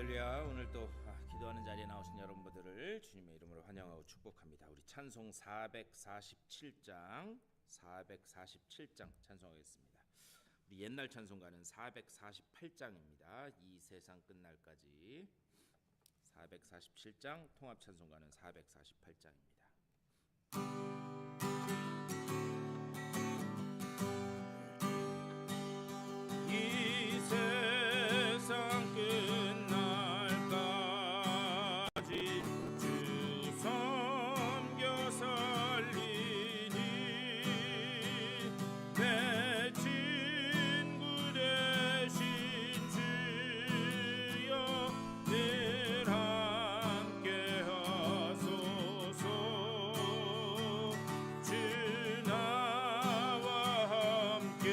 할렐루야. 오늘 또 기도하는 자리에 나오신 여러분들을 주님의 이름으로 환영하고 축복합니다. 우리 찬송 447장 찬송하겠습니다. 우리 옛날 찬송가는 448장입니다. 이 세상 끝날까지. 447장 통합 찬송가는 448장입니다. 이 세상 끝날까지 주 섬겨 살리니 내 친구 되신 주여 늘 함께 하소서. 주 나와 함께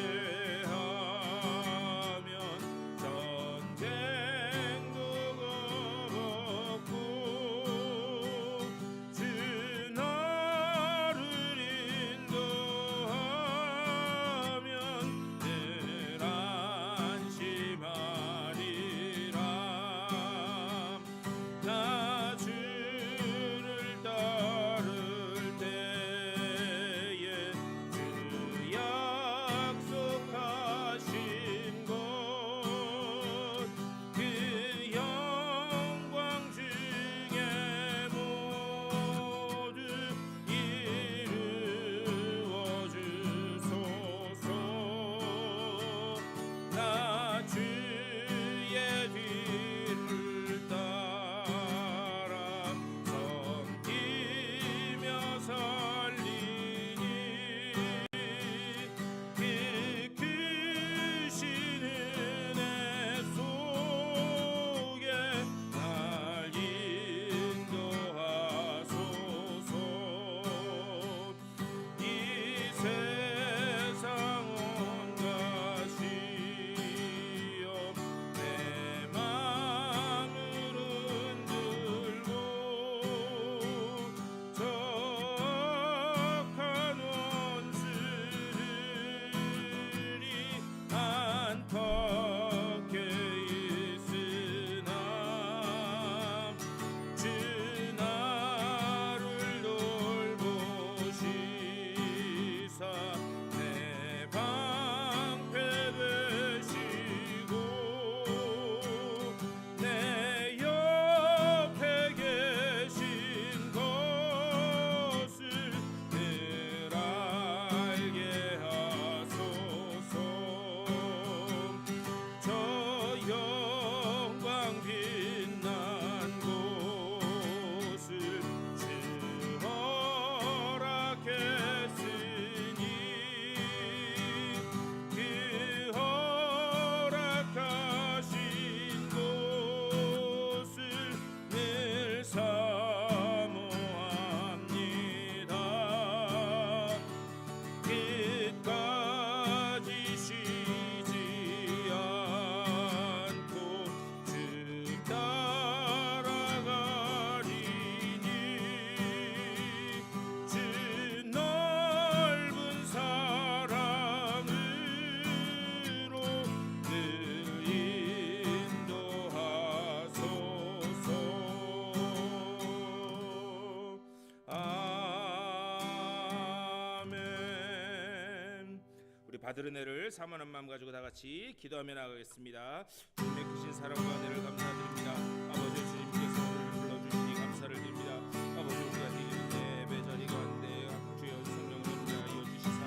받을 은혜를 사모하는 마음 가지고 다 같이 기도하며 나가겠습니다. 주님의 크신 사랑과 은혜를 감사드립니다. 아버지, 주님께서 우리를 불러주시니 감사를 드립니다. 아버지, 우리가 드리는 예배 자리 가운데 주여 성령을 인하여 주시사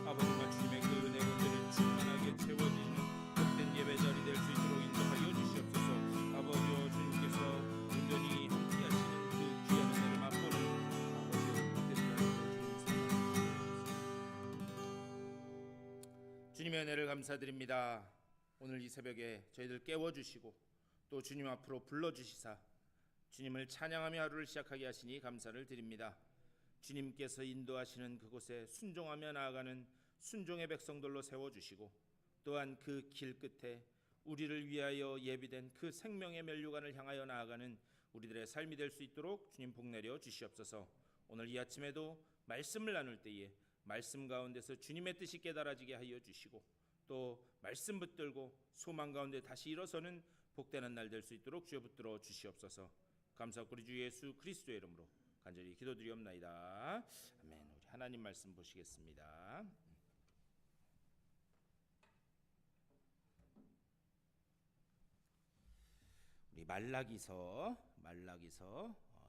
아버지와 주님의 그 은혜 온전히 충만하게 채워지는 복된 예배 자리 될 수 있도록 인도하여 주시옵소서. 아버지와 주님께서 온전히 함께 하시는 그 귀한 은혜를 맛보는 아버지의 복된 자리 주님의 은혜를 감사드립니다. 오늘 이 새벽에 저희들 깨워주시고 또 주님 앞으로 불러주시사 주님을 찬양하며 하루를 시작하게 하시니 감사를 드립니다. 주님께서 인도하시는 그곳에 순종하며 나아가는 순종의 백성들로 세워주시고 또한 그 길 끝에 우리를 위하여 예비된 그 생명의 면류관을 향하여 나아가는 우리들의 삶이 될 수 있도록 주님 복내려 주시옵소서. 오늘 이 아침에도 말씀을 나눌 때에 말씀 가운데서 주님의 뜻이 깨달아지게 하여 주시고 또 말씀 붙들고 소망 가운데 다시 일어서는 복되는 날 될 수 있도록 주여 붙들어 주시옵소서. 감사하고 우리 주 예수 그리스도의 이름으로 간절히 기도드리옵나이다. 아멘. 우리 하나님 말씀 보시겠습니다. 우리 말라기서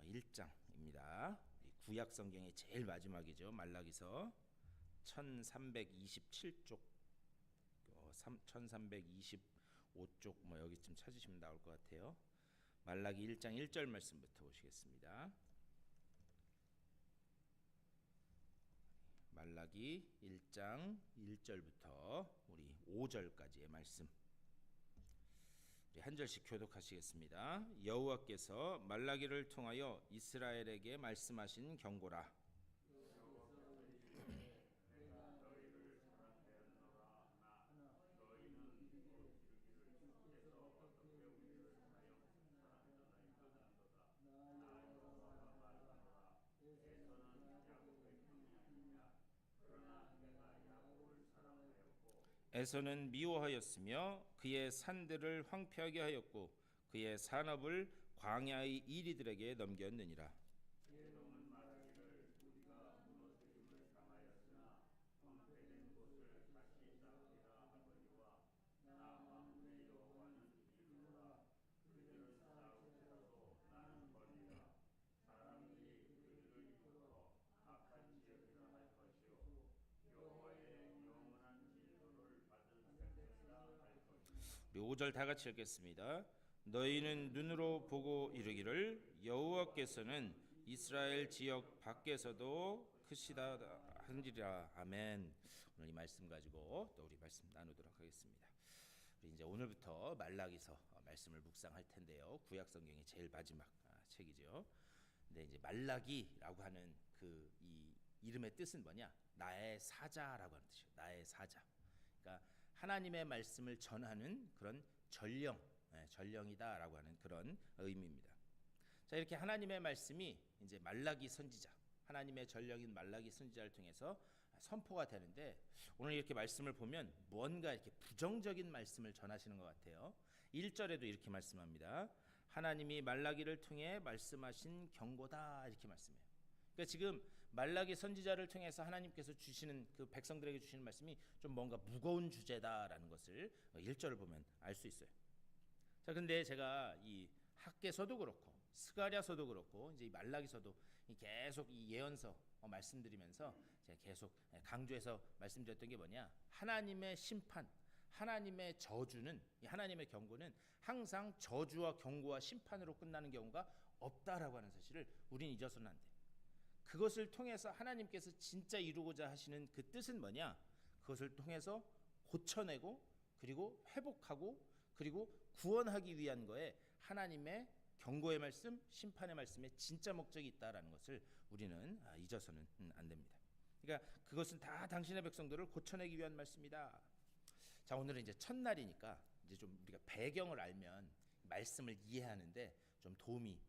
1장입니다. 구약 성경의 제일 마지막이죠. 말라기서 1327쪽 1325쪽 뭐 여기쯤 찾으시면 나올 것 같아요. 말라기 1장 1절 말씀부터 보시겠습니다. 말라기 1장 1절부터 우리 5절까지의 말씀 우리 한 절씩 교독하시겠습니다. 여호와께서 말라기를 통하여 이스라엘에게 말씀하신 경고라. 에서는 미워하였으며 그의 산들을 황폐하게 하였고 그의 산업을 광야의 이리들에게 넘겼느니라. 우리 5절 다 같이 읽겠습니다. 너희는 눈으로 보고 이르기를 여호와께서는 이스라엘 지역 밖에서도 크시다 하니라. 아멘. 오늘 이 말씀 가지고 또 우리 말씀 나누도록 하겠습니다. 우리 이제 오늘부터 말라기서 말씀을 묵상할 텐데요. 구약 성경의 제일 마지막 책이죠. 근데 이제 말라기라고 하는 그 이 이름의 뜻은 뭐냐? 나의 사자라고 하는 뜻이에요. 나의 사자. 그러니까 하나님의 말씀을 전하는 그런 전령이다라고 하는 그런 의미입니다. 자, 이렇게 하나님의 말씀이 이제 말라기 선지자, 하나님의 전령인 말라기 선지자를 통해서 선포가 되는데 오늘 이렇게 말씀을 보면 뭔가 이렇게 부정적인 말씀을 전하시는 것 같아요. 1절에도 이렇게 말씀합니다. 하나님이 말라기를 통해 말씀하신 경고다 이렇게 말씀해요. 그러니까 지금 말라기 선지자를 통해서 하나님께서 주시는 그 백성들에게 주시는 말씀이 좀 뭔가 무거운 주제다라는 것을 1절을 보면 알 수 있어요. 자, 근데 제가 이 학개서도 그렇고 스가랴서도 그렇고 이제 이 말라기서도 계속 이 예언서 말씀드리면서 제가 계속 강조해서 말씀드렸던 게 뭐냐? 하나님의 심판, 하나님의 저주는 하나님의 경고는 항상 저주와 경고와 심판으로 끝나는 경우가 없다라고 하는 사실을 우린 잊어서는 안 돼. 그것을 통해서 하나님께서 진짜 이루고자 하시는 그 뜻은 뭐냐? 그것을 통해서 고쳐내고 그리고 회복하고 그리고 구원하기 위한 거에 하나님의 경고의 말씀, 심판의 말씀에 진짜 목적이 있다라는 것을 우리는 잊어서는 안 됩니다. 그러니까 그것은 다 당신의 백성들을 고쳐내기 위한 말씀이다. 자, 오늘은 이제 첫날이니까 이제 좀 우리가 배경을 알면 말씀을 이해하는데 좀 도움이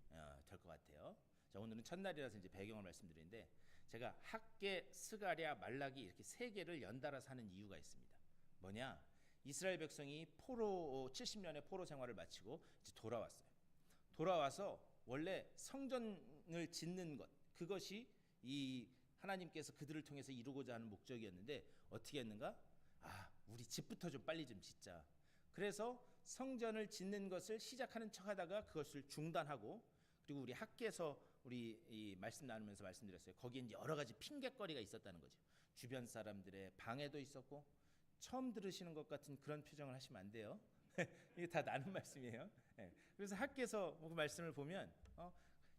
될 것 같아요. 자, 오늘은 첫날이라서 이제 배경을 말씀드리는데 제가 학개, 스가랴, 말라기 이렇게 세 개를 연달아서 하는 이유가 있습니다. 뭐냐? 이스라엘 백성이 포로 70년의 포로 생활을 마치고 이제 돌아와서 원래 성전을 짓는 것 그것이 이 하나님께서 그들을 통해서 이루고자 하는 목적이었는데 어떻게 했는가? 우리 집부터 좀 빨리 좀 짓자. 그래서 성전을 짓는 것을 시작하는 척하다가 그것을 중단하고 그리고 우리 학개에서 우리 이 말씀 나누면서 말씀드렸어요. 거기에 여러 가지 핑계거리가 있었다는 거죠. 주변 사람들의 방해도 있었고 처음 들으시는 것 같은 그런 표정을 하시면 안 돼요. 이게 다 나눈 말씀이에요. 그래서 학개에서 그 말씀을 보면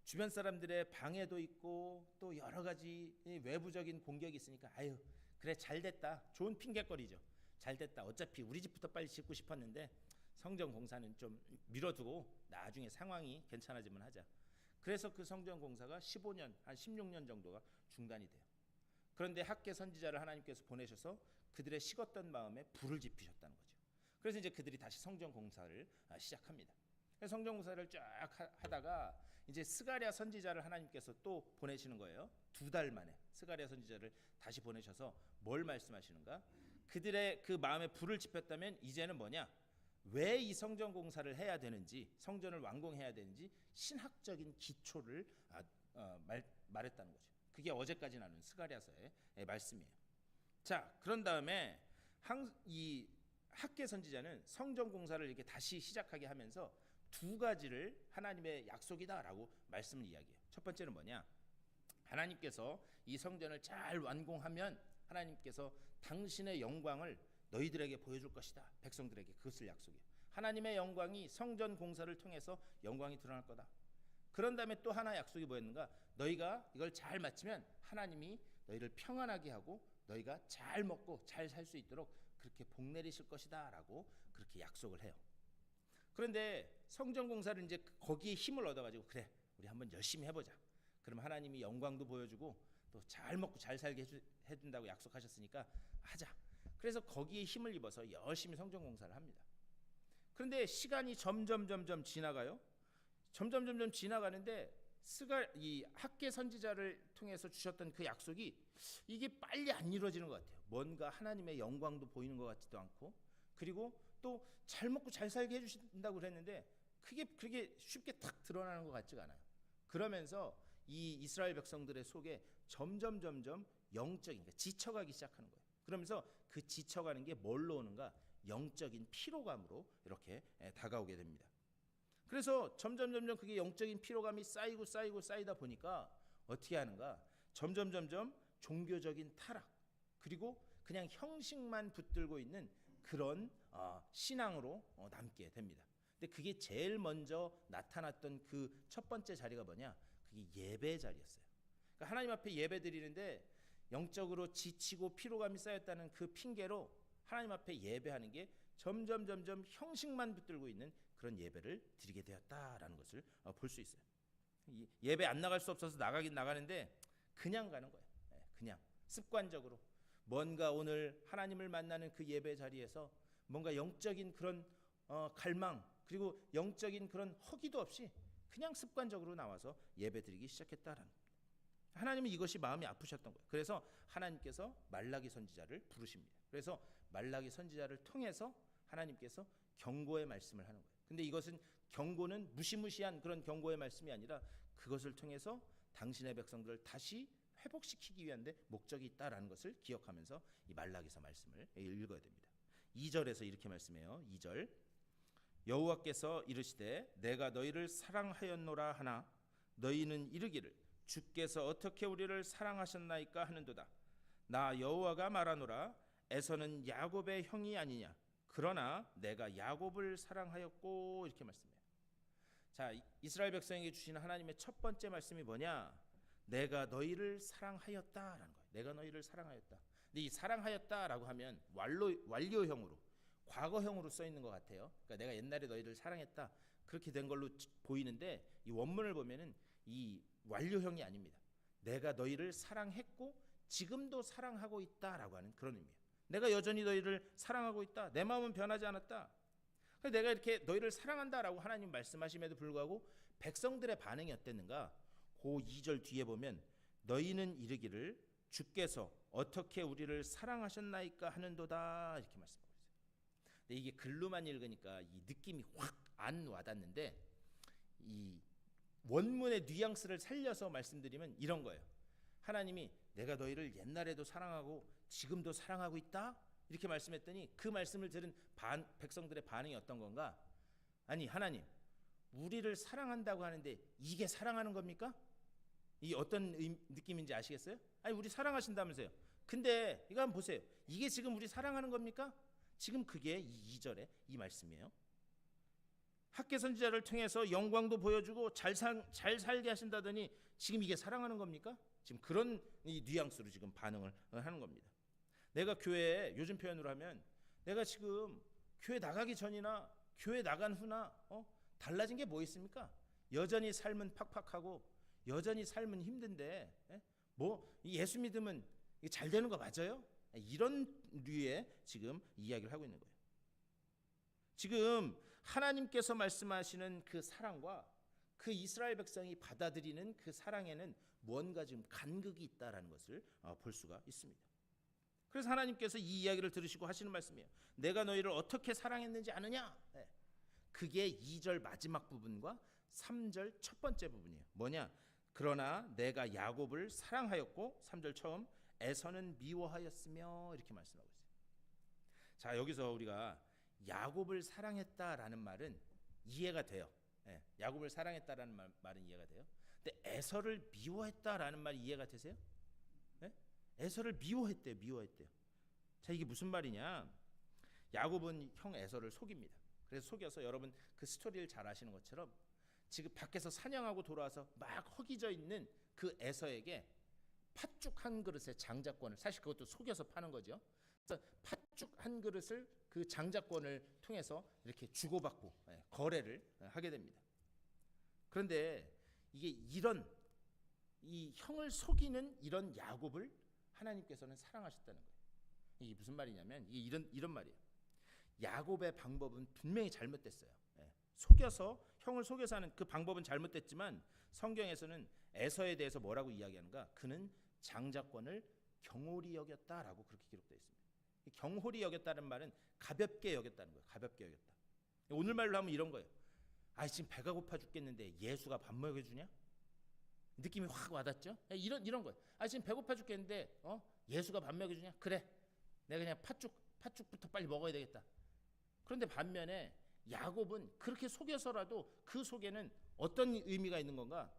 주변 사람들의 방해도 있고 또 여러 가지 외부적인 공격이 있으니까 아유 그래 잘됐다. 좋은 핑계거리죠. 잘됐다. 어차피 우리 집부터 빨리 짓고 싶었는데 성전 공사는 좀 미뤄두고 나중에 상황이 괜찮아지면 하자. 그래서 그 성전 공사가 15년, 한 16년 정도가 중단이 돼요. 그런데 학개 선지자를 하나님께서 보내셔서 그들의 식었던 마음에 불을 지피셨다는 거죠. 그래서 이제 그들이 다시 성전 공사를 시작합니다. 성전 공사를 쫙 하다가 이제 스가랴 선지자를 하나님께서 또 보내시는 거예요. 2달 만에 스가랴 선지자를 다시 보내셔서 뭘 말씀하시는가? 그들의 그 마음에 불을 지폈다면 이제는 뭐냐? 왜 이 성전 공사를 해야 되는지, 성전을 완공해야 되는지 신학적인 기초를 말했다는 거죠. 그게 어제까지 나눈 스가랴서의 말씀이에요. 자, 그런 다음에 이 학개 선지자는 성전 공사를 이렇게 다시 시작하게 하면서 두 가지를 하나님의 약속이다라고 말씀을 이야기해요. 첫 번째는 뭐냐? 하나님께서 이 성전을 잘 완공하면 하나님께서 당신의 영광을 너희들에게 보여줄 것이다. 백성들에게 그것을 약속해요. 하나님의 영광이 성전 공사를 통해서 영광이 드러날 거다. 그런 다음에 또 하나 약속이 뭐였는가? 너희가 이걸 잘 마치면 하나님이 너희를 평안하게 하고 너희가 잘 먹고 잘 살 수 있도록 그렇게 복 내리실 것이다 라고 그렇게 약속을 해요. 그런데 성전 공사를 이제 거기에 힘을 얻어가지고 그래 우리 한번 열심히 해보자. 그럼 하나님이 영광도 보여주고 또 잘 먹고 잘 살게 해준다고 약속하셨으니까 하자. 그래서 거기에 힘을 입어서 열심히 성전 공사를 합니다. 그런데 시간이 점점 지나가요. 점점 지나가는데 이 학개 선지자를 통해서 주셨던 그 약속이 이게 빨리 안 이루어지는 것 같아요. 뭔가 하나님의 영광도 보이는 것 같지도 않고, 그리고 또 잘 먹고 잘 살게 해주신다고 그랬는데 그게 쉽게 탁 드러나는 것 같지가 않아요. 그러면서 이 이스라엘 백성들의 속에 점점 영적인, 그러니까 지쳐가기 시작하는 거예요. 그러면서 그 지쳐가는 게 뭘로 오는가? 영적인 피로감으로 이렇게 다가오게 됩니다. 그래서 점점 그게 영적인 피로감이 쌓이다 보니까 어떻게 하는가? 점점 종교적인 타락, 그리고 그냥 형식만 붙들고 있는 그런 신앙으로 남게 됩니다. 근데 그게 제일 먼저 나타났던 그 첫 번째 자리가 뭐냐? 그게 예배 자리였어요. 그러니까 하나님 앞에 예배 드리는데 영적으로 지치고 피로감이 쌓였다는 그 핑계로 하나님 앞에 예배하는 게 점점 형식만 붙들고 있는 그런 예배를 드리게 되었다라는 것을 볼 수 있어요. 예배 안 나갈 수 없어서 나가긴 나가는데 그냥 가는 거예요. 그냥 습관적으로 뭔가 오늘 하나님을 만나는 그 예배 자리에서 뭔가 영적인 그런 갈망, 그리고 영적인 그런 허기도 없이 그냥 습관적으로 나와서 예배 드리기 시작했다라는 겁니다. 하나님은 이것이 마음이 아프셨던 거예요. 그래서 하나님께서 말라기 선지자를 부르십니다. 그래서 말라기 선지자를 통해서 하나님께서 경고의 말씀을 하는 거예요. 근데 이것은 경고는 무시무시한 그런 경고의 말씀이 아니라 그것을 통해서 당신의 백성들을 다시 회복시키기 위한 데 목적이 있다라는 것을 기억하면서 이 말라기서 말씀을 읽어야 됩니다. 2절에서 이렇게 말씀해요. 2절 여호와께서 이르시되 내가 너희를 사랑하였노라 하나 너희는 이르기를 주께서 어떻게 우리를 사랑하셨나이까 하는도다. 나 여호와가 말하노라 에서는 야곱의 형이 아니냐 그러나 내가 야곱을 사랑하였고 이렇게 말씀해요. 자, 이스라엘 백성에게 주시는 하나님의 첫 번째 말씀이 뭐냐? 내가 너희를 사랑하였다라는 거예요. 내가 너희를 사랑하였다. 근데 이 사랑하였다라고 하면 완료형으로 과거형으로 써 있는 것 같아요. 그러니까 내가 옛날에 너희를 사랑했다 그렇게 된 걸로 보이는데 이 원문을 보면은 이 완료형이 아닙니다. 내가 너희를 사랑했고 지금도 사랑하고 있다라고 하는 그런 의미예요. 내가 여전히 너희를 사랑하고 있다. 내 마음은 변하지 않았다. 그래서 내가 이렇게 너희를 사랑한다라고 하나님 말씀하심에도 불구하고 백성들의 반응이 어땠는가? 그 2절 뒤에 보면 너희는 이르기를 주께서 어떻게 우리를 사랑하셨나이까 하는도다 이렇게 말씀하고 있어요. 근데 이게 글로만 읽으니까 이 느낌이 확 안 와닿는데 이 원문의 뉘앙스를 살려서 말씀드리면 이런 거예요. 하나님이 내가 너희를 옛날에도 사랑하고 지금도 사랑하고 있다 이렇게 말씀했더니 그 말씀을 들은 백성들의 반응이 어떤 건가? 아니 하나님 우리를 사랑한다고 하는데 이게 사랑하는 겁니까? 이 어떤 느낌인지 아시겠어요? 아니 우리 사랑하신다면서요. 근데 이거 한번 보세요. 이게 지금 우리 사랑하는 겁니까? 지금 그게 이 2절의 이 말씀이에요. 학개 선지자를 통해서 영광도 보여주고 잘 살게 하신다더니 지금 이게 사랑하는 겁니까? 지금 그런 이 뉘앙스로 지금 반응을 하는 겁니다. 내가 교회에 요즘 표현으로 하면 내가 지금 교회 나가기 전이나 교회 나간 후나 달라진 게 뭐 있습니까? 여전히 삶은 팍팍하고 여전히 삶은 힘든데 뭐 예수 믿으면 잘 되는 거 맞아요? 이런 류의 지금 이야기를 하고 있는 거예요. 지금 하나님께서 말씀하시는 그 사랑과 그 이스라엘 백성이 받아들이는 그 사랑에는 뭔가 지금 간극이 있다라는 것을 볼 수가 있습니다. 그래서 하나님께서 이 이야기를 들으시고 하시는 말씀이에요. 내가 너희를 어떻게 사랑했는지 아느냐? 그게 2절 마지막 부분과 3절 첫 번째 부분이에요. 뭐냐? 그러나 내가 야곱을 사랑하였고 3절 처음 에서는 미워하였으며 이렇게 말씀하고 있어요. 자, 여기서 우리가 야곱을 사랑했다라는 말은 이해가 돼요. 야곱을 사랑했다라는 말은 이해가 돼요. 근데 에서를 미워했다라는 말이 이해가 되세요? 에서를 미워했대요. 자, 이게 무슨 말이냐? 야곱은 형 에서를 속입니다. 그래서 속여서 여러분 그 스토리를 잘 아시는 것처럼 지금 밖에서 사냥하고 돌아와서 막 허기져 있는 그 에서에게 팥죽 한 그릇의 장자권을, 사실 그것도 속여서 파는 거죠. 그래서 팥죽 한 그릇을 그 장자권을 통해서 이렇게 주고받고 거래를 하게 됩니다. 그런데 이게 이 형을 속이는 이런 야곱을 하나님께서는 사랑하셨다는 거예요. 이게 무슨 말이냐면 이런 말이에요. 야곱의 방법은 분명히 잘못됐어요. 속여서 형을 속여서 하는 그 방법은 잘못됐지만 성경에서는 에서에 대해서 뭐라고 이야기하는가? 그는 장자권을 경홀히 여겼다라고 그렇게 기록되어 있습니다. 경홀히 여겼다는 말은 가볍게 여겼다는 거예요. 가볍게 여겼다. 오늘 말로 하면 이런 거예요. 지금 배가 고파 죽겠는데 예수가 밥 먹여주냐? 느낌이 확 와닿죠? 이런 거예요. 지금 배고파 죽겠는데 예수가 밥 먹여주냐? 그래, 내가 그냥 팥죽부터 빨리 먹어야 되겠다. 그런데 반면에 야곱은 그렇게 속여서라도 그 속에는 어떤 의미가 있는 건가?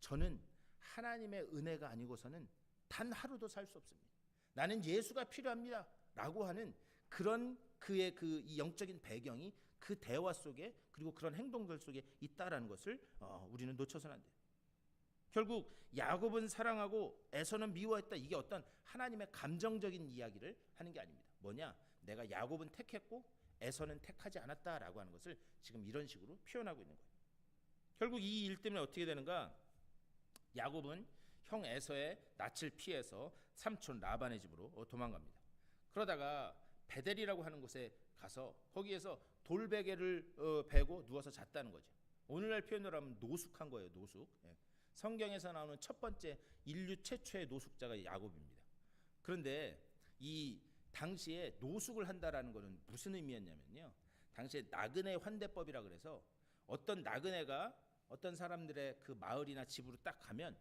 저는 하나님의 은혜가 아니고서는 단 하루도 살 수 없습니다. 나는 예수가 필요합니다 라고 하는 그런 그의 이 영적인 배경이 그 대화 속에, 그리고 그런 행동들 속에 있다라는 것을 우리는 놓쳐서는 안 돼요. 결국 야곱은 사랑하고 에서는 미워했다. 이게 어떤 하나님의 감정적인 이야기를 하는 게 아닙니다. 뭐냐? 내가 야곱은 택했고 에서는 택하지 않았다라고 하는 것을 지금 이런 식으로 표현하고 있는 거예요. 결국 이 일 때문에 어떻게 되는가? 야곱은 형 에서의 낯을 피해서 삼촌 라반의 집으로 도망갑니다. 그러다가 베델이라고 하는 곳에 가서 거기에서 돌베개를 베고 누워서 잤다는 거죠. 오늘날 표현으로 하면 노숙한 거예요. 노숙. 성경에서 나오는 첫 번째 인류 최초의 노숙자가 야곱입니다. 그런데 이 당시에 노숙을 한다라는 것은 무슨 의미였냐면요. 당시에 나그네 환대법이라 그래서 어떤 나그네가 어떤 사람들의 그 마을이나 집으로 딱 가면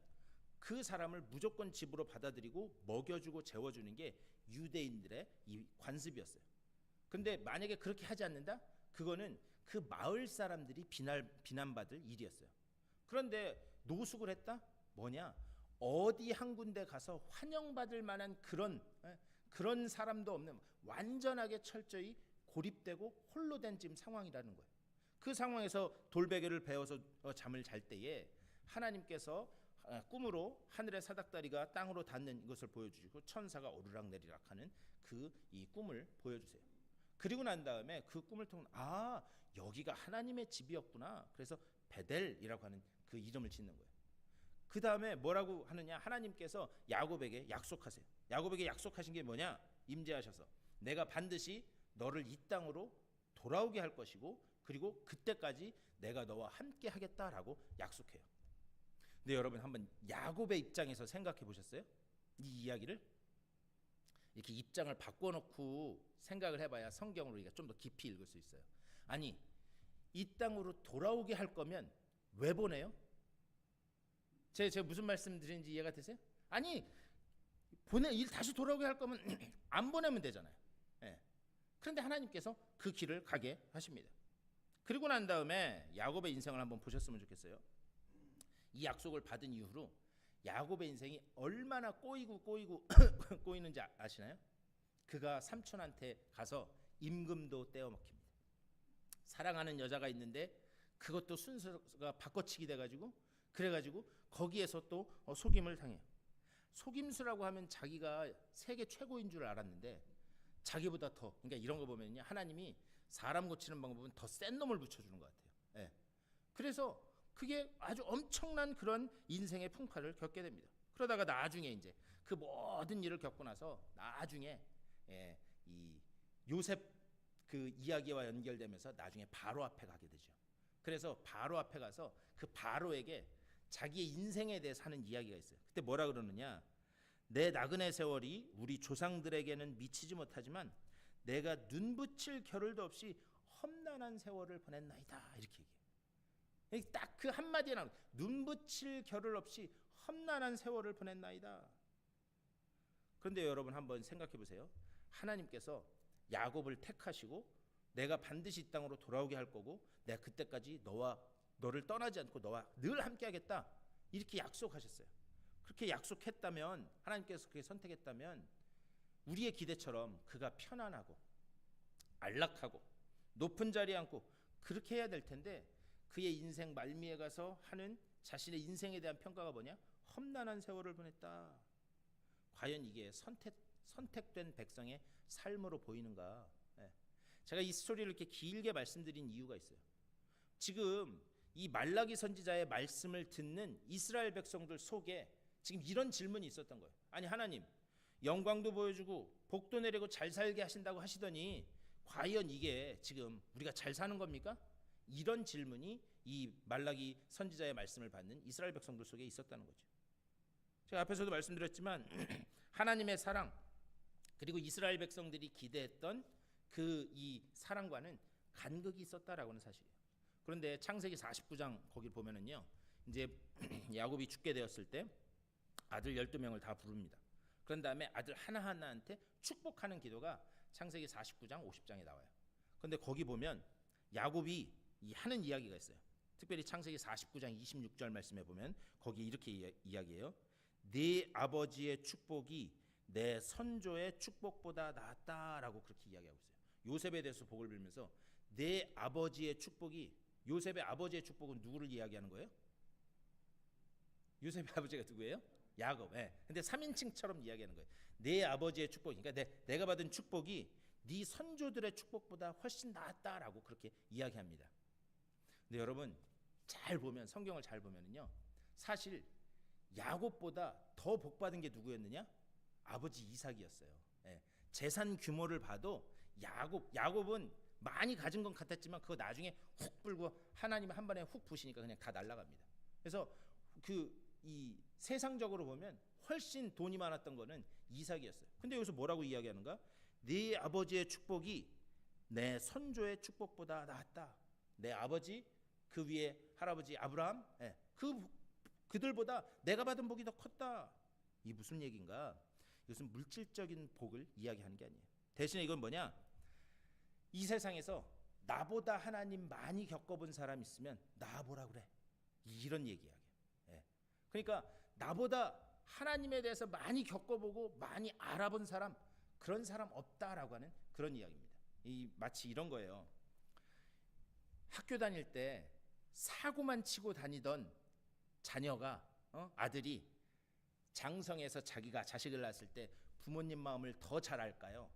그 사람을 무조건 집으로 받아들이고 먹여주고 재워주는 게 유대인들의 이 관습이었어요. 근데 만약에 그렇게 하지 않는다? 그거는 그 마을 사람들이 비난받을 일이었어요. 그런데 노숙을 했다? 뭐냐? 어디 한 군데 가서 환영받을 만한 그런 사람도 없는 완전하게 철저히 고립되고 홀로 된 지금 상황이라는 거예요. 그 상황에서 돌베개를 베어서 잠을 잘 때에 하나님께서 꿈으로 하늘의 사닥다리가 땅으로 닿는 것을 보여주시고 천사가 오르락내리락 하는 이 꿈을 보여주세요. 그리고 난 다음에 그 꿈을 통해 여기가 하나님의 집이었구나. 그래서 베델이라고 하는 그 이름을 짓는 거예요. 그 다음에 뭐라고 하느냐? 하나님께서 야곱에게 약속하세요. 야곱에게 약속하신 게 뭐냐? 임재하셔서 내가 반드시 너를 이 땅으로 돌아오게 할 것이고, 그리고 그때까지 내가 너와 함께 하겠다라고 약속해요. 근데 여러분 한번 야곱의 입장에서 생각해 보셨어요? 이 이야기를 이렇게 입장을 바꿔놓고 생각을 해봐야 성경을 우리가 좀 더 깊이 읽을 수 있어요. 아니, 이 땅으로 돌아오게 할 거면 왜 보내요? 제가 무슨 말씀 드리는지 이해가 되세요? 아니, 다시 돌아오게 할 거면 안 보내면 되잖아요. 그런데 하나님께서 그 길을 가게 하십니다. 그리고 난 다음에 야곱의 인생을 한번 보셨으면 좋겠어요. 이 약속을 받은 이후로 야곱의 인생이 얼마나 꼬이는지 아시나요? 그가 삼촌한테 가서 임금도 떼어먹힙니다. 사랑하는 여자가 있는데 그것도 순서가 바꿔치기 돼가지고 그래가지고 거기에서 또 속임을 당해요. 속임수라고 하면 자기가 세계 최고인 줄 알았는데 자기보다 더, 그러니까 이런 거 보면요, 하나님이 사람 고치는 방법은 더 센 놈을 붙여주는 것 같아요. 그래서 그게 아주 엄청난 그런 인생의 풍파를 겪게 됩니다. 그러다가 나중에 이제 그 모든 일을 겪고 나서 나중에 이 요셉 그 이야기와 연결되면서 나중에 바로 앞에 가게 되죠. 그래서 바로 앞에 가서 그 바로에게 자기의 인생에 대해서 하는 이야기가 있어요. 그때 뭐라 그러느냐? 내 나그네 세월이 우리 조상들에게는 미치지 못하지만 내가 눈붙일 겨를도 없이 험난한 세월을 보냈나이다. 이렇게 얘기해. 딱 그 한마디에 나오는 눈붙일 겨를 없이 험난한 세월을 보냈나이다. 그런데 여러분 한번 생각해 보세요. 하나님께서 야곱을 택하시고 내가 반드시 이 땅으로 돌아오게 할 거고 내가 그때까지 너를 떠나지 않고 너와 늘 함께 하겠다. 이렇게 약속하셨어요. 그렇게 약속했다면, 하나님께서 그렇게 선택했다면 우리의 기대처럼 그가 편안하고 안락하고 높은 자리에 앉고 그렇게 해야 될 텐데 그의 인생 말미에 가서 하는 자신의 인생에 대한 평가가 뭐냐? 험난한 세월을 보냈다. 과연 이게 선택된 백성의 삶으로 보이는가? 제가 이 스토리를 이렇게 길게 말씀드린 이유가 있어요. 지금 이 말라기 선지자의 말씀을 듣는 이스라엘 백성들 속에 지금 이런 질문이 있었던 거예요. 아니 하나님, 영광도 보여주고 복도 내리고 잘 살게 하신다고 하시더니 과연 이게 지금 우리가 잘 사는 겁니까? 이런 질문이 이 말라기 선지자의 말씀을 받는 이스라엘 백성들 속에 있었다는 거죠. 제가 앞에서도 말씀드렸지만 하나님의 사랑 그리고 이스라엘 백성들이 기대했던 그 이 사랑과는 간극이 있었다라고 하는 사실이에요. 그런데 창세기 49장 거기 보면은요, 이제 야곱이 죽게 되었을 때 아들 12명을 다 부릅니다. 그런 다음에 아들 하나하나한테 축복하는 기도가 창세기 49장 50장에 나와요. 그런데 거기 보면 야곱이 하는 이야기가 있어요. 특별히 창세기 49장 26절 말씀에 보면 거기 이렇게 이야기해요. 네 아버지의 축복이 내 선조의 축복보다 낫다라고 그렇게 이야기하고 있어요. 요셉에 대해서 복을 빌면서 내 아버지의 축복이, 요셉의 아버지의 축복은 누구를 이야기하는 거예요? 요셉의 아버지가 누구예요? 야곱. 근데 3인칭처럼 이야기하는 거예요. 내 아버지의 축복, 그러니까 내가 받은 축복이 네 선조들의 축복보다 훨씬 낫다라고 그렇게 이야기합니다. 근데 여러분 잘 보면, 성경을 잘 보면은요, 사실 야곱보다 더 복받은 게 누구였느냐? 아버지 이삭이었어요. 재산 규모를 봐도 야곱은 많이 가진 건 같았지만 그거 나중에 훅 불고 하나님이 한 번에 훅 부시니까 그냥 다 날아갑니다. 그래서 이 세상적으로 보면 훨씬 돈이 많았던 거는 이삭이었어요. 근데 여기서 뭐라고 이야기하는가? 네 아버지의 축복이 내 선조의 축복보다 낫다. 내 아버지, 그 위에 할아버지 아브라함, 그들보다 내가 받은 복이 더 컸다. 이 무슨 얘기인가? 이것은 물질적인 복을 이야기하는 게 아니에요. 대신에 이건 뭐냐? 이 세상에서 나보다 하나님 많이 겪어본 사람 있으면 나보라 그래. 이런 얘기야. 그러니까 나보다 하나님에 대해서 많이 겪어보고 많이 알아본 사람, 그런 사람 없다라고 하는 그런 이야기입니다. 마치 이런 거예요. 학교 다닐 때 사고만 치고 다니던 자녀가, 아들이 장성해서 자기가 자식을 낳았을 때 부모님 마음을 더 잘 알까요?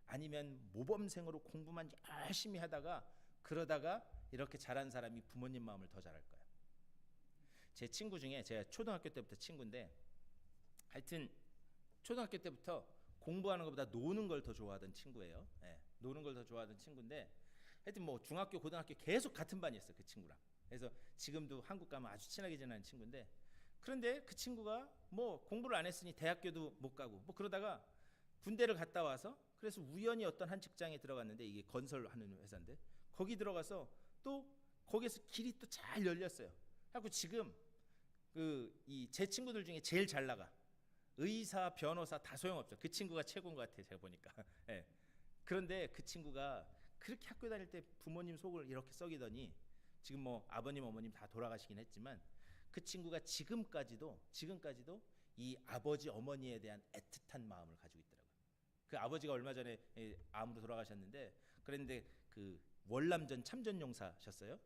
아니면 모범생으로 공부만 열심히 하다가 그러다가 이렇게 잘한 사람이 부모님 마음을 더 잘 알까요? 제 친구 중에, 제가 초등학교 때부터 친구인데, 하여튼 초등학교 때부터 공부하는 것보다 노는 걸 더 좋아하던 친구예요. 노는 걸 더 좋아하던 친구인데, 하여튼 뭐 중학교 고등학교 계속 같은 반이었어요, 그 친구랑. 그래서 지금도 한국 가면 아주 친하게 지내는 친구인데, 그런데 그 친구가 뭐 공부를 안 했으니 대학교도 못 가고 뭐 그러다가 군대를 갔다 와서, 그래서 우연히 어떤 한 직장에 들어갔는데, 이게 건설하는 회사인데 거기 들어가서 또 거기에서 길이 또 잘 열렸어요. 하고 지금 제 친구들 중에 제일 잘 나가. 의사, 변호사 다 소용없죠. 그 친구가 최고인 것 같아요, 제가 보니까. 그런데 그 친구가 그렇게 학교 다닐 때 부모님 속을 이렇게 썩이더니 지금 뭐 아버님, 어머님 다 돌아가시긴 했지만 그 친구가 지금까지도 이 아버지, 어머니에 대한 애틋한 마음을 가지고 있더라고요. 그 아버지가 얼마 전에 암으로 돌아가셨는데, 그랬는데 그 월남전 참전용사셨어요.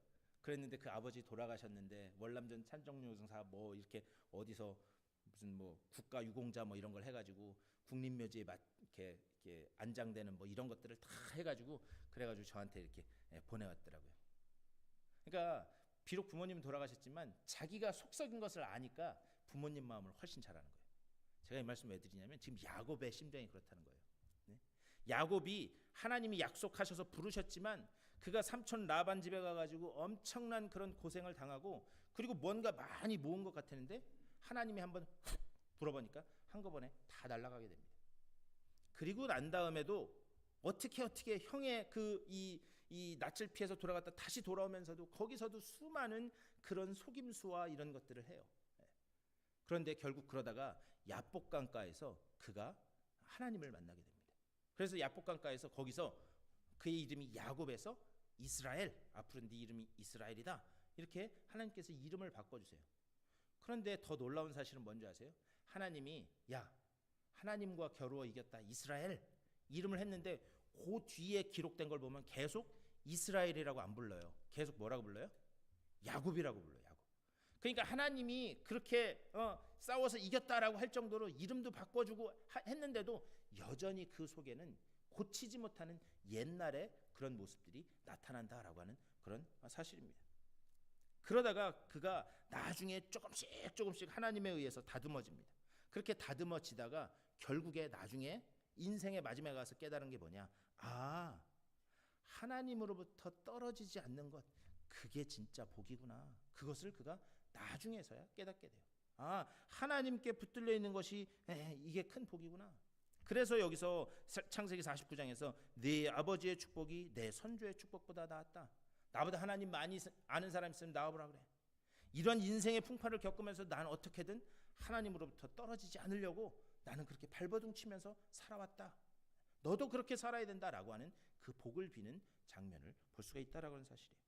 그랬는데 그 아버지 돌아가셨는데 월남전 참전용사 뭐 이렇게 어디서 무슨 뭐 국가유공자 뭐 이런 걸 해가지고 국립묘지에 이렇게 안장되는 뭐 이런 것들을 다 해가지고 그래가지고 저한테 이렇게 보내왔더라고요. 그러니까 비록 부모님은 돌아가셨지만 자기가 속썩인 것을 아니까 부모님 마음을 훨씬 잘 아는 거예요. 제가 이 말씀 왜 드리냐면 지금 야곱의 심정이 그렇다는 거예요. 야곱이 하나님이 약속하셔서 부르셨지만 그가 삼촌 라반 집에 가가지고 엄청난 그런 고생을 당하고, 그리고 뭔가 많이 모은 것 같았는데 하나님이 한번 훅 불어보니까 한꺼번에 다 날아가게 됩니다. 그리고 난 다음에도 어떻게 형의 이 낯을 피해서 돌아갔다 다시 돌아오면서도 거기서도 수많은 그런 속임수와 이런 것들을 해요. 그런데 결국 그러다가 야복 강가에서 그가 하나님을 만나게 됩니다. 그래서 야복 강가에서 거기서 그의 이름이 야곱에서 이스라엘, 앞으로 네 이름이 이스라엘이다, 이렇게 하나님께서 이름을 바꿔주세요. 그런데 더 놀라운 사실은 뭔지 아세요? 하나님이 야, 하나님과 겨루어 이겼다 이스라엘 이름을 했는데 그 뒤에 기록된 걸 보면 계속 이스라엘이라고 안 불러요. 계속 뭐라고 불러요? 야곱이라고 불러요. 야곱. 그러니까 하나님이 그렇게 싸워서 이겼다라고 할 정도로 이름도 바꿔주고 했는데도 여전히 그 속에는 고치지 못하는 옛날의 그런 모습들이 나타난다라고 하는 그런 사실입니다. 그러다가 그가 나중에 조금씩 하나님에 의해서 다듬어집니다. 그렇게 다듬어지다가 결국에 나중에 인생의 마지막에 가서 깨달은 게 뭐냐? 아, 하나님으로부터 떨어지지 않는 것, 그게 진짜 복이구나. 그것을 그가 나중에서야 깨닫게 돼요. 아, 하나님께 붙들려 있는 것이 이게 큰 복이구나. 그래서 여기서 창세기 49장에서 네 아버지의 축복이 내 선조의 축복보다 나았다. 나보다 하나님 많이 아는 사람 있으면 나와보라 그래. 이런 인생의 풍파를 겪으면서 나는 어떻게든 하나님으로부터 떨어지지 않으려고 나는 그렇게 발버둥 치면서 살아왔다. 너도 그렇게 살아야 된다라고 하는 그 복을 비는 장면을 볼 수가 있다라고 하는 사실이에요.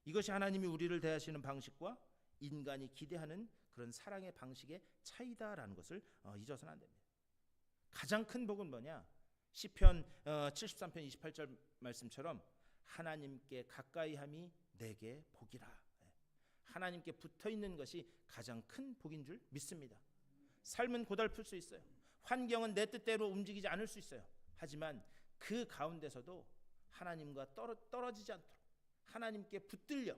이것이 하나님이 우리를 대하시는 방식과 인간이 기대하는 그런 사랑의 방식의 차이다라는 것을 잊어서는 안 됩니다. 가장 큰 복은 뭐냐? 시편 73편 28절 말씀처럼 하나님께 가까이함이 내게 복이라. 하나님께 붙어있는 것이 가장 큰 복인 줄 믿습니다. 삶은 고달플 수 있어요. 환경은 내 뜻대로 움직이지 않을 수 있어요. 하지만 그 가운데서도 하나님과 떨어지지 않도록 하나님께 붙들려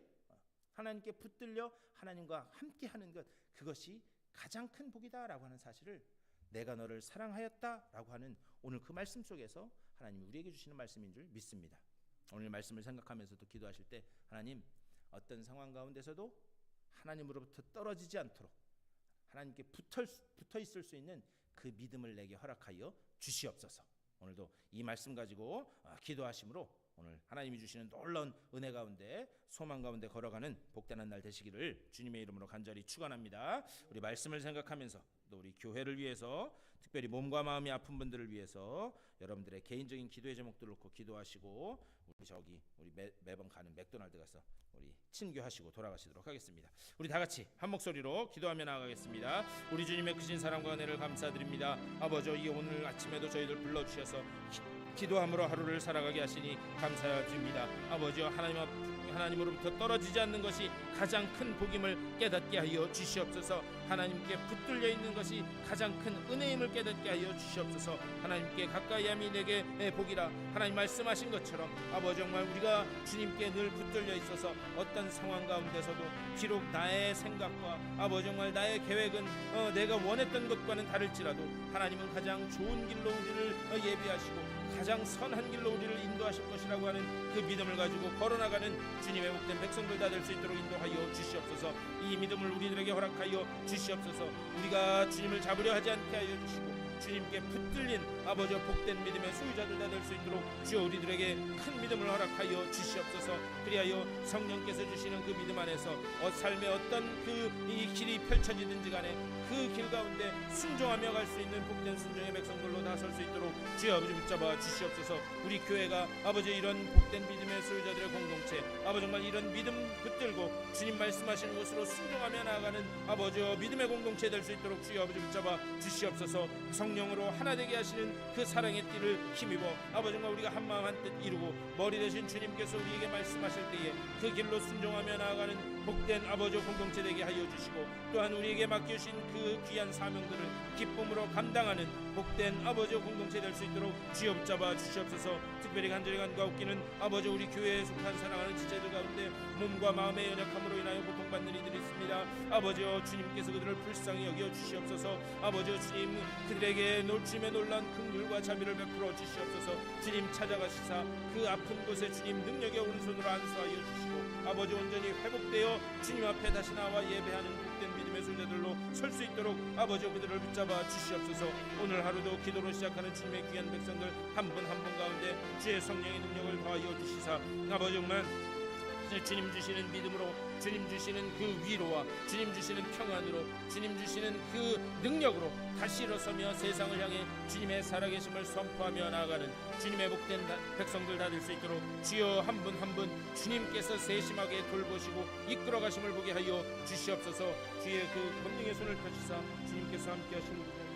하나님과 함께하는 것, 그것이 가장 큰 복이다라고 하는 사실을, 내가 너를 사랑하였다라고 하는 오늘 그 말씀 속에서 하나님이 우리에게 주시는 말씀인 줄 믿습니다. 오늘 말씀을 생각하면서도 기도하실 때 하나님, 어떤 상황 가운데서도 하나님으로부터 떨어지지 않도록 하나님께 붙어 있을 수 있는 그 믿음을 내게 허락하여 주시옵소서. 오늘도 이 말씀 가지고 기도하심으로 오늘 하나님이 주시는 놀라운 은혜 가운데, 소망 가운데 걸어가는 복되는 날 되시기를 주님의 이름으로 간절히 축원합니다. 우리 말씀을 생각하면서 또 우리 교회를 위해서, 특별히 몸과 마음이 아픈 분들을 위해서 여러분들의 개인적인 기도의 제목들을 놓고 기도하시고, 우리 매번 가는 맥도날드 가서 우리 친교하시고 돌아가시도록 하겠습니다. 우리 다 같이 한 목소리로 기도하며 나아가겠습니다. 우리 주님의 크신 사랑과 은혜를 감사드립니다. 아버지, 이 오늘 아침에도 저희들 불러주셔서 기도함으로 하루를 살아가게 하시니 감사드립니다. 아버지, 하나님으로부터 떨어지지 않는 것이 가장 큰 복임을 깨닫게 하여 주시옵소서. 하나님께 붙들려 있는 것이 가장 큰 은혜임을 깨닫게 하여 주시옵소서. 하나님께 가까이함이 내게 복이라 하나님 말씀하신 것처럼 아버지, 정말 우리가 주님께 늘 붙들려 있어서 어떤 상황 가운데서도 비록 나의 생각과 아버지 정말 나의 계획은 내가 원했던 것과는 다를지라도 하나님은 가장 좋은 길로 우리를 예비하시고 가장 선한 길로 우리를 인도하실 것이라고 하는 그 믿음을 가지고 걸어나가는 주님의 복된 백성들 다 될 수 있도록 인도하여 주시옵소서. 이 믿음을 우리들에게 허락하여 주시옵소서. 우리가 주님을 잡으려 하지 않게 하여 주시고 주님께 붙들린 아버지 복된 믿음의 소유자들 다 될 수 있도록 주여 우리들에게 큰 믿음을 허락하여 주시옵소서. 그리하여 성령께서 주시는 그 믿음 안에서 삶의 어떤 이 길이 펼쳐지든지 간에 그 길 가운데 순종하며 갈 수 있는 복된 순종의 백성들로 다 설 수 있도록 주여 아버지 붙잡아 주시옵소서. 우리 교회가 아버지 이런 복된 믿음의 소유자들의 공동체, 아버지 정말 이런 믿음 붙들고 주님 말씀하시는 것으로 순종하며 나아가는 아버지 믿음의 공동체 될 수 있도록 주여 아버지 붙잡아 주시옵소서. 성령으로 하나 되게 하시는 그 사랑의 띠를 힘입어 아버지 정말 우리가 한 마음 한 뜻 이루고 머리 되신 주님께서 우리에게 말씀하실 때에 그 길로 순종하며 나아가는 복된 아버지 공동체 되게 하여 주시고, 또한 우리에게 맡겨주신 그 귀한 사명들을 기쁨으로 감당하는 복된 아버지 공동체 될 수 있도록 주여 붙잡아 주시옵소서. 특별히 간절히 간과없기는 아버지 우리 교회에 속한 사랑하는 지체들 가운데 몸과 마음의 연약함으로 인하여 고통받는 이들이 있습니다. 아버지여, 주님께서 그들을 불쌍히 여겨 주시옵소서. 아버지여, 주님 그들에게 주님의 놀라운 긍휼과 자비를 베풀어 주시옵소서. 주님 찾아가시사 그 아픈 곳에 주님 능력의 오른손으로 안수하여 주시고 아버지 온전히 회복되어 주님 앞에 다시 나와 예배하는 복된 믿음 믿음의 손자들로 설 수 있도록 아버지 그들을 붙잡아 주시옵소서. 오늘 하루도 기도로 시작하는 주님의 귀한 백성들 한 분 한 분 가운데 주의 성령의 능력을 더하여 주시사 아버지 정말 주님 주시는 믿음으로, 주님 주시는 그 위로와 주님 주시는 평안으로, 주님 주시는 그 능력으로 다시 일어서며 세상을 향해 주님의 살아계심을 선포하며 나아가는 주님의 복된 백성들 다 될 수 있도록 주여 한 분 한 분 주님께서 세심하게 돌보시고 이끌어 가심을 보게 하여 주시옵소서. 주의 그 권능의 손을 펴시사 주님께서 함께 하시는